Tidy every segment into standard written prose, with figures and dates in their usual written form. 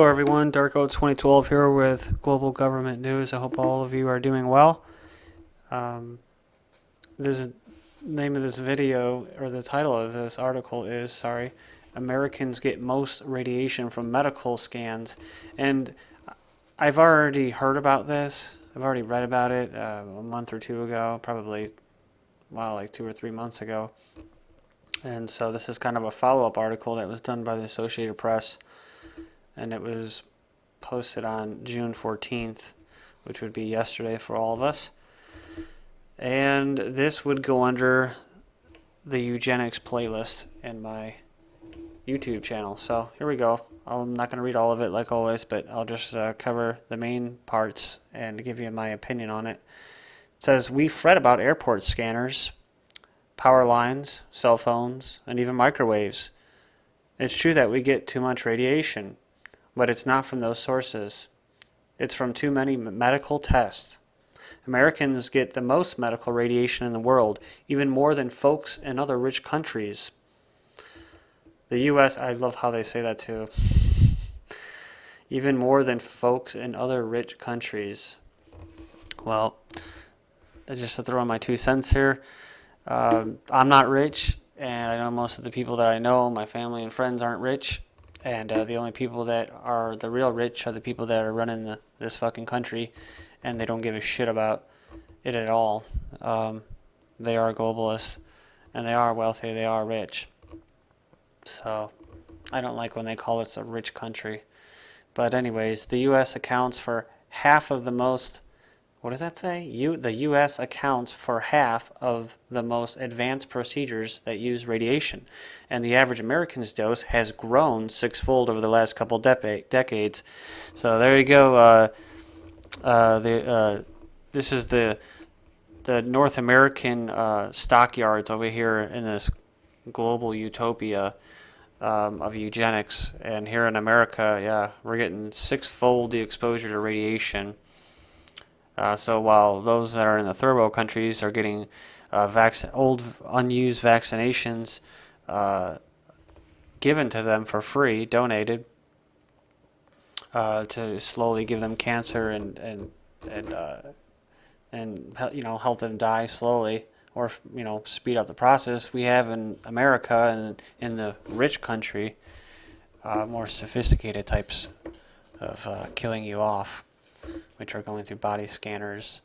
Hello everyone, Darko 2012 here with Global Government News. I hope all of you are doing well. The name of this video, or the title of this article is, Americans get most radiation from medical scans. And I've already heard about this. I've already read about it a month or two ago, probably, like 2 or 3 months ago. And so this is kind of a follow-up article that was done by the Associated Press, and it was posted on June 14th, which would be yesterday for all of us. And this would go under the eugenics playlist in my YouTube channel. So here we go. I'm not going to read all of it like always, but I'll just cover the main parts and give you my opinion on it. It says, we fret about airport scanners, power lines, cell phones, and even microwaves. It's true that we get too much radiation, but it's not from those sources. It's from too many medical tests. Americans get the most medical radiation in the world, even more than folks in other rich countries. The U.S., I love how they say that too. Even more than folks in other rich countries. Well, just to throw in my 2 cents here, I'm not rich, and I know most of the people that I know, my family and friends, aren't rich. And the only people that are the real rich are the people that are running this fucking country, and they don't give a shit about it at all. They are globalists, and they are wealthy, they are rich. So I don't like when they call us a rich country. But anyways, the U.S. accounts for half of the most, what does that say? The U.S. accounts for half of the most advanced procedures that use radiation. And the average American's dose has grown sixfold over the last couple decades. So there you go. This is the North American stockyards over here in this global utopia of eugenics. And here in America, yeah, we're getting sixfold the exposure to radiation. So while those that are in the third world countries are getting old unused vaccinations given to them for free, donated, to slowly give them cancer and help them die slowly, or speed up the process. We have in America and in the rich country more sophisticated types of killing you off, which are going through body scanners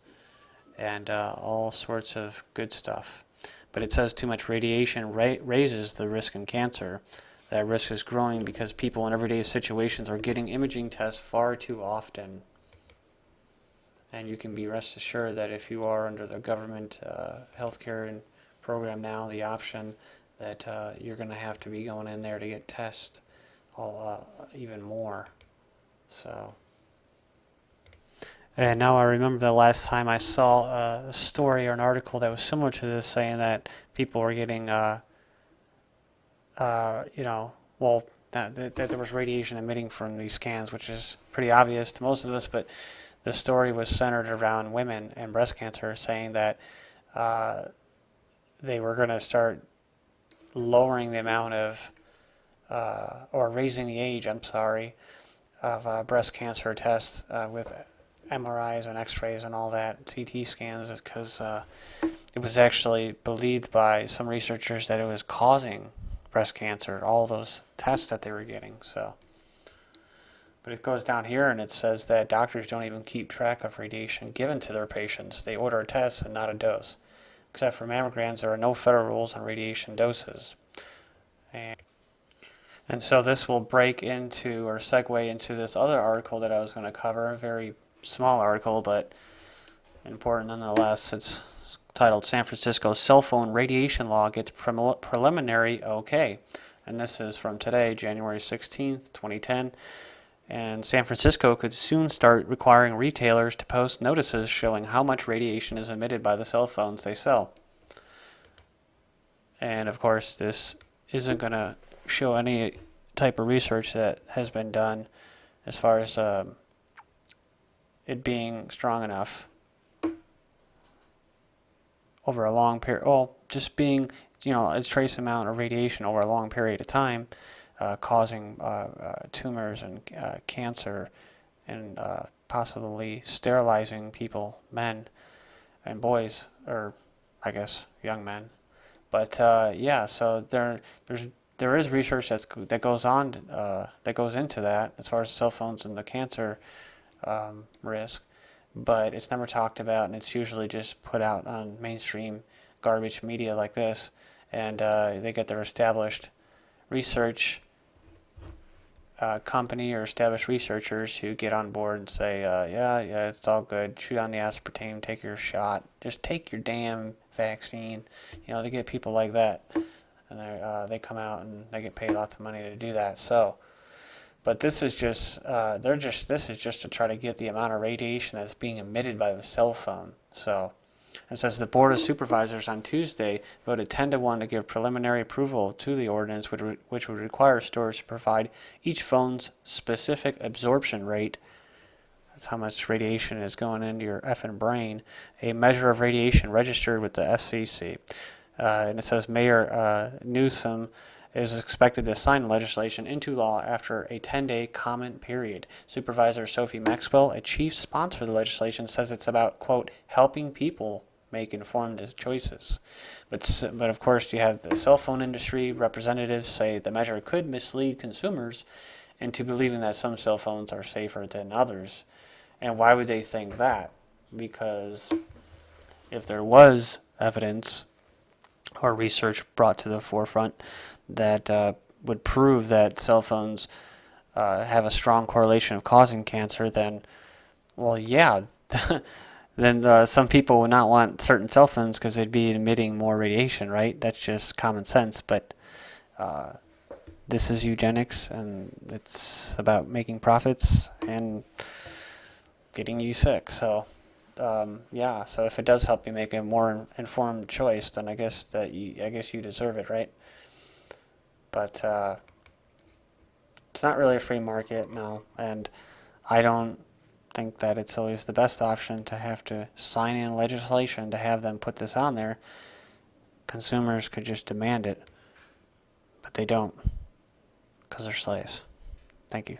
and all sorts of good stuff. But it says too much radiation raises the risk in cancer. That risk is growing because people in everyday situations are getting imaging tests far too often. And you can be rest assured that if you are under the government healthcare program now, the option that you're going to have to be going in there to get tested even more. So. And now I remember the last time I saw a story or an article that was similar to this, saying that people were getting, that there was radiation emitting from these scans, which is pretty obvious to most of us. But the story was centered around women and breast cancer, saying that they were going to start lowering the amount of, or raising the age, of breast cancer tests with MRIs and X-rays and all that, CT scans, because it was actually believed by some researchers that it was causing breast cancer, all those tests that they were getting. So, but it goes down here and it says that doctors don't even keep track of radiation given to their patients. They order a test and not a dose. Except for mammograms, there are no federal rules on radiation doses. And so this will break into, or segue into, this other article that I was going to cover, a very small article, but important nonetheless. It's titled, San Francisco Cell Phone Radiation Law Gets Preliminary OK. And this is from today, January 16th, 2010. And San Francisco could soon start requiring retailers to post notices showing how much radiation is emitted by the cell phones they sell. And of course, this isn't going to show any type of research that has been done as far as it being strong enough over a long period, just being, a trace amount of radiation over a long period of time causing tumors and cancer, and possibly sterilizing people, men and boys, or I guess young men. But yeah, so there is research that goes on that goes into that as far as cell phones and the cancer risk, but it's never talked about, and it's usually just put out on mainstream garbage media like this, and they get their established research company or established researchers who get on board and say, yeah, it's all good. Shoot on the aspartame, take your shot, just take your damn vaccine. They get people like that, and they come out and they get paid lots of money to do that. So, but this is just this is just to try to get the amount of radiation that's being emitted by the cell phone. So. It says the Board of Supervisors on Tuesday voted 10-1 to give preliminary approval to the ordinance, which would require stores to provide each phone's specific absorption rate. That's how much radiation is going into your effing brain. A measure of radiation registered with the FCC. And it says Mayor Newsom is expected to sign legislation into law after a 10-day comment period. Supervisor Sophie Maxwell, a chief sponsor of the legislation, says it's about, quote, helping people make informed choices. But of course, you have the cell phone industry representatives say the measure could mislead consumers into believing that some cell phones are safer than others. And why would they think that? Because if there was evidence or research brought to the forefront that would prove that cell phones have a strong correlation of causing cancer, then, well, yeah, then some people would not want certain cell phones because they'd be emitting more radiation, right? That's just common sense. But this is eugenics, and it's about making profits and getting you sick. So, yeah. So if it does help you make a more informed choice, then I guess you deserve it, right? But it's not really a free market, no. And I don't think that it's always the best option to have to sign in legislation to have them put this on there. Consumers could just demand it, but they don't, because they're slaves. Thank you.